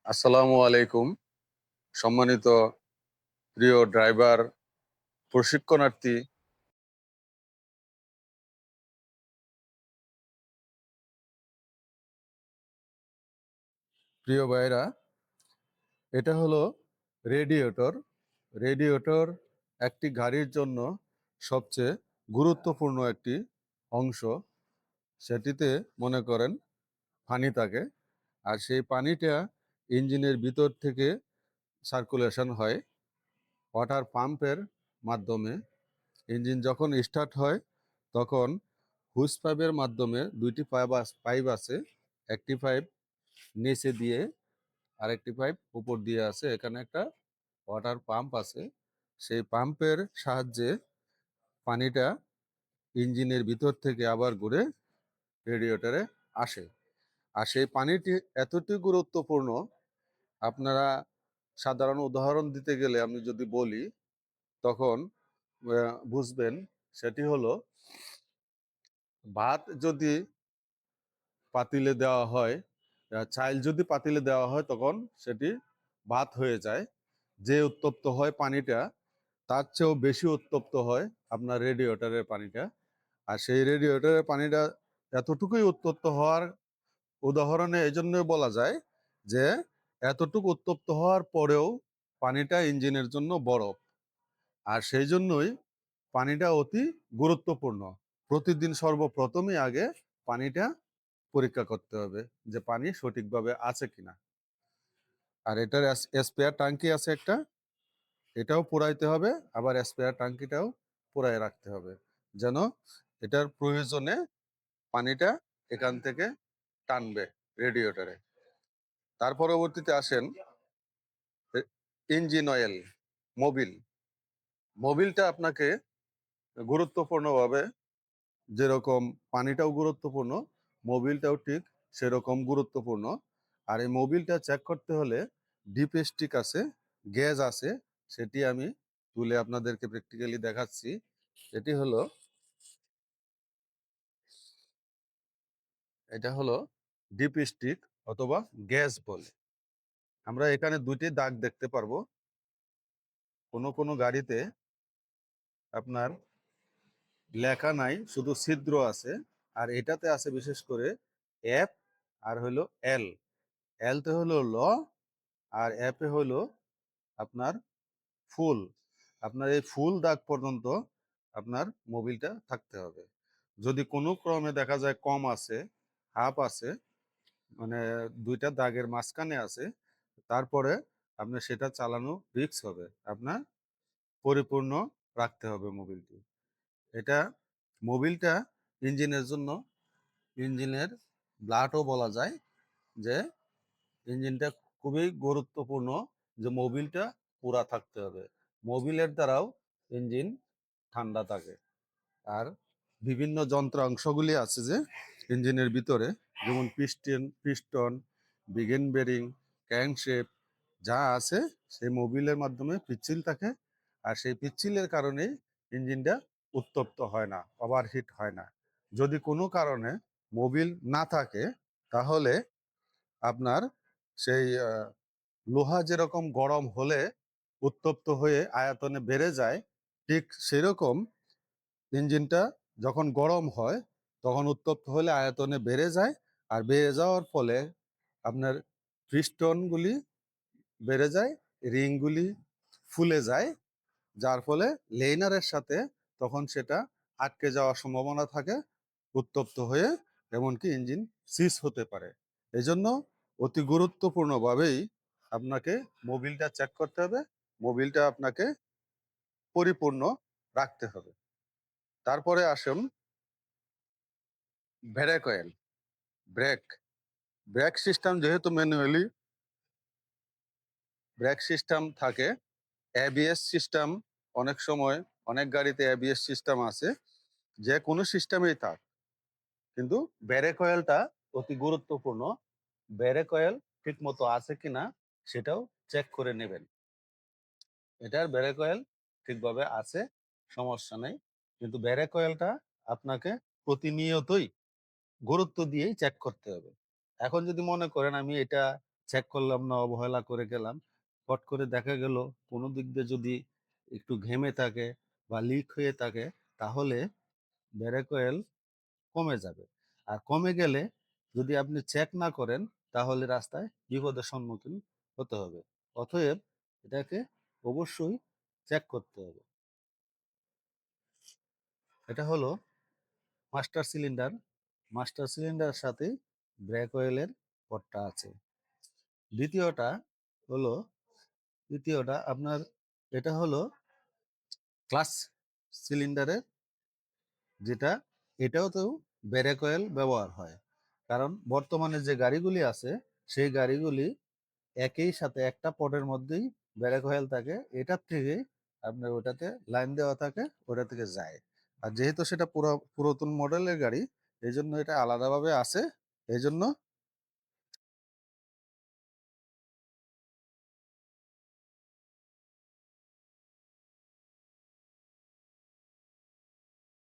আসসালামু আলাইকুম। সম্মানিত প্রিয় ড্রাইভার, প্রশিক্ষণার্থী, প্রিয় ভাইরা, এটা হলো রেডিয়েটর। রেডিয়েটর একটি গাড়ির জন্য সবচেয়ে গুরুত্বপূর্ণ একটি অংশ। সেটিতে মনে করেন পানি থাকে, আর সেই পানিটা ইঞ্জিনের ভিতর থেকে সার্কুলেশন হয় ওয়াটার পাম্পের মাধ্যমে। ইঞ্জিন যখন স্টার্ট হয় তখন হুইস পাইপের মাধ্যমে দুইটি পাইপ আছে। একটি পাইপ নিচে দিয়ে আরেকটি পাইপ উপর দিয়ে আছে। এখানে একটা ওয়াটার পাম্প আছে। সেই পাম্পের সাহায্যে পানিটা ইঞ্জিনের ভিতর থেকে আবার ঘুরে রেডিয়েটরে আসে। আর সেই পানিটি এতটাই গুরুত্বপূর্ণ, আপনারা সাধারণ উদাহরণ দিতে গেলে আমি যদি বলি তখন বুঝবেন। সেটি হলো, ভাত যদি পাতিলে দেওয়া হয়, চাইল যদি পাতিলে দেওয়া হয় তখন সেটি ভাত হয়ে যায়। যে উত্তপ্ত হয় পানিটা, তার চেয়েও বেশি উত্তপ্ত হয় আপনার রেডিয়েটরের পানিটা। আর সেই রেডিয়েটরের পানিটা এতটুকুই উত্তপ্ত হওয়ার উদাহরণে এই জন্যই বলা যায় যে এতটুকু উত্তপ্ত হওয়ার পরেও পানিটা ইঞ্জিনের জন্য বরফ। আর সেই জন্যই পানিটা অতি গুরুত্বপূর্ণ। প্রতিদিন সর্বপ্রথমই আগে পানিটা পরীক্ষা করতে হবে যে পানি সঠিকভাবে আছে কিনা। আর এটার স্পেয়ার ট্যাঙ্কি আছে একটা, এটাও পুরাইতে হবে। আবার স্পেয়ার ট্যাঙ্কিটাও পুরাই রাখতে হবে, যেন এটার প্রয়োজনে পানিটা এখান থেকে টানবে রেডিয়েটরে। তার পরবর্তীতে আসেন ইঞ্জিন অয়েল, মোবিল। মোবিলটা আপনাকে গুরুত্বপূর্ণভাবে, যেরকম পানিটাও গুরুত্বপূর্ণ, মোবিলটাও ঠিক সেরকম গুরুত্বপূর্ণ। আর এই মোবিলটা চেক করতে হলে ডিপ স্টিক আছে, গ্যাস আছে, সেটি আমি তুলে আপনাদেরকে প্র্যাকটিক্যালি দেখাচ্ছি। এটা হলো ডিপ স্টিক অথবা গ্যাস বলে। আমরা এখানে দুইটি দাগ দেখতে পারবো। কোনো কোনো গাড়িতে আপনার লেখা নাই, শুধু ছিদ্র আছে। আর এটাতে আছে বিশেষ করে এফ আর হলো এল। এলতে হলো ল, আর এফে হলো আপনার ফুল। আপনার এই ফুল দাগ পর্যন্ত আপনার মোবিলটা থাকতে হবে। যদি কোনো ক্রমে দেখা যায় কম আছে, হাফ আছে, মানে দুইটা দাগের মাঝখানে আছে, তারপরে আপনার সেটা চালানো রিস্ক হবে। আপনার পরিপূর্ণ রাখতে হবে মোবিলটি। এটা মোবিলটা ইঞ্জিনের জন্য, ইঞ্জিনের ব্লাডও বলা যায়, যে ইঞ্জিনটা খুবই গুরুত্বপূর্ণ, যে মোবিলটা পুরা থাকতে হবে। মোবিলের দ্বারাও ইঞ্জিন ঠান্ডা থাকে। আর বিভিন্ন যন্ত্রাংশগুলি আছে যে ইঞ্জিনের ভিতরে, যেমন পিস্টন, বিগিন বেরিং, ক্র্যাঙ্কশেপ যা আছে, সেই মোবিলের মাধ্যমে পিচ্ছিল থাকে। আর সেই পিচ্ছিলের কারণে ইঞ্জিনটা উত্তপ্ত হয় না, ওভারহিট হয় না। যদি কোনো কারণে মোবিল না থাকে, তাহলে আপনার সেই লোহা যেরকম গরম হলে উত্তপ্ত হয়ে আয়তনে বেড়ে যায়, ঠিক সেরকম ইঞ্জিনটা যখন গরম হয় তখন উত্তপ্ত হলে আয়তনে বেড়ে যায়। আর বেড়ে যাওয়ার ফলে আপনার পিস্টনগুলি বেড়ে যায়, রিংগুলি ফুলে যায়, যার ফলে লেইনারের সাথে তখন সেটা আটকে যাওয়ার সম্ভাবনা থাকে, উত্তপ্ত হয়ে এমনকি ইঞ্জিন সিজ হতে পারে। এই জন্য অতি গুরুত্বপূর্ণভাবেই আপনাকে মোবিলটা চেক করতে হবে, মোবিলটা আপনাকে পরিপূর্ণ রাখতে হবে। তারপরে আসুন brake oil, brake. Brake system যেহেতু ম্যানুয়ালি ব্রেক সিস্টেম থাকে, এবিএস সিস্টেম, অনেক সময় অনেক গাড়িতে এবিএস সিস্টেম আছে, যে কোনো সিস্টেমেই থাক, কিন্তু ব্রেক অয়েলটা অতি গুরুত্বপূর্ণ। ব্রেক অয়েল ঠিক মতো আছে কিনা সেটাও চেক করে নেবেন। এটার ব্রেক অয়েল ঠিকভাবে আছে, সমস্যা নেই, কিন্তু ব্রেক অয়েলটা আপনাকে প্রতিনিয়তই গুরুত্ব দিয়েই চেক করতে হবে। এখন যদি মনে করেন আমি এটা চেক করলাম না, অবহেলা করে গেলাম। হট করে দেখা গেল কোনো দিক দিয়ে যদি একটু ঘেমে থাকে বা লিক হয়ে থাকে, তাহলে ব্রেক অয়েল কমে যাবে। আর কমে গেলে যদি আপনি চেক না করেন, তাহলে রাস্তায় বিপদের সম্মুখীন হতে হবে। অতএব এটাকে অবশ্যই চেক করতে হবে। এটা হলো মাস্টার সিলিন্ডার। মাস্টার সিলিন্ডারের সাথেই ব্রেক অয়েলের পটটা আছে। দ্বিতীয়টা হলো দ্বিতীয়টা আপনার এটা হলো ক্লাস সিলিন্ডারের, যেটা এটাতেও ব্রেক অয়েল ব্যবহার হয়। কারণ বর্তমানে যে গাড়িগুলি আছে, সেই গাড়িগুলি একই সাথে একটা পটের মধ্যেই ব্রেক অয়েল থাকে, এটার থেকেই আপনার ওটাতে লাইন দেওয়া থাকে, ওটা থেকে যায়। আর যেহেতু সেটা পুরাতন মডেলের গাড়ি, এই জন্য এটা আলাদাভাবে আছে, এই জন্য